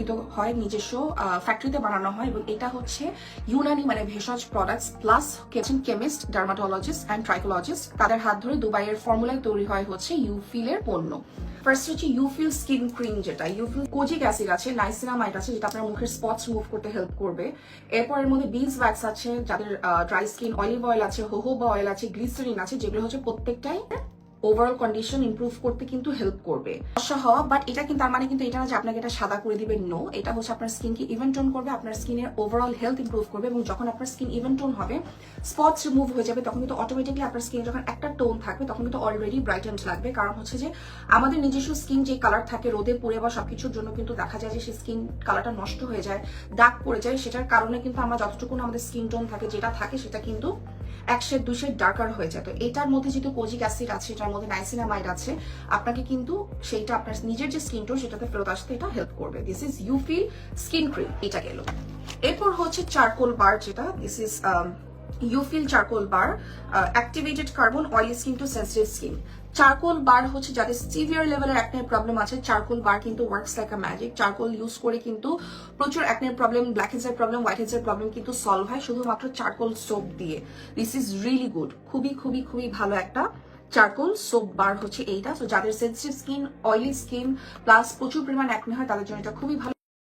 উৎপাদিত হয়, নিজস্ব ফ্যাক্টরিতে বানানো হয়, এবং এটা হচ্ছে ইউনানি মানে ভেষজ products plus chemist, dermatologist and trichologist তাদের হাত ধরে দুবাইয়ের ফর্মুলায় তৈরি হয় হচ্ছে ইউফিলের পণ্য। ফার্স্ট হচ্ছে ইউফিল স্কিন ক্রিম, যেটা ইউফিল কোজিক অ্যাসিড আছে, নাইসিনামাইড আছে, যেটা আপনার মুখের স্পটস রিমুভ করতে হেল্প করবে। এরপর এর মধ্যে বিজ ওয়্যাক্স আছে, যাদের ড্রাই স্কিন, অলিভ অয়েল আছে, হোহোবা অয়েল আছে, গ্লিসারিন আছে, যেগুলো হচ্ছে প্রত্যেকটাই ওভারঅল কন্ডিশন ইমপ্রুভ করতে কিন্তু হেল্প করবে। ফর্সা হওয়া, বাট এটা কিন্তু তার মানে কিন্তু এটা না যে আপনাকে এটা সাদা করে দিবে, নো। এটা হচ্ছে আপনার স্কিনকে ইভেন টোন করবে, আপনার স্কিনের ওভারঅল হেলথ ইমপ্রুভ করবে, এবং যখন আপনার স্কিন ইভেন টোন হবে, স্পটস রিমুভ হয়ে যাবে, তখন কিন্তু অটোমেটিকলি আপনার স্কিনে যখন একটা টোন থাকবে তখন কিন্তু অলরেডি ব্রাইটেন্ড লাগবে। কারণ হচ্ছে যে আমাদের নিজস্ব স্কিন যে কালার থাকে রোদে পুড়ে বা সবকিছুর জন্য কিন্তু দেখা যায় যে সেই স্কিন কালারটা নষ্ট হয়ে যায়, দাগ পড়ে যায়। সেটার কারণে কিন্তু আমরা যতটুকু আমাদের স্কিন টোন থাকে, যেটা থাকে সেটা কিন্তু 1 শেড 2 শেড ডার্কার হয়ে যায়। তো এটার মধ্যে যেহেতু কোজিক অ্যাসিড আছে, এটার মধ্যে নাইসিনামাইড আছে, আপনাকে কিন্তু সেইটা আপনার নিজের যে স্কিন টোন সেটাতে ফেরত আসতে এটা হেল্প করবে। This is Eufil skin cream, এটা গেল। এরপর হচ্ছে চারকোল বার, যেটা this is Eufil charcoal bar, activated carbon, oily skin to sensitive skin. Charcoal bar হচ্ছে যাদের সিভিয়ার লেভেলের অ্যাকনের প্রবলেম আছে, চারকোল বার কিন্তু works like a magic. Charcoal use করে কিন্তু প্রচুর অ্যাকনের প্রবলেম, ব্ল্যাক হেডসের প্রবলেম, হোয়াইট হেডসের প্রবলেম কিন্তু সলভ হয় শুধুমাত্র চারকোল সোপ দিয়ে। দিস ইজ রিয়েলি গুড, খুবই খুবই খুবই ভালো একটা চারকোল সোপ বার হচ্ছে এইটা। তো যাদের sensitive skin, oily skin plus প্রচুর পরিমাণ অ্যাকনে হয় তাদের জন্য এটা খুবই ভালো।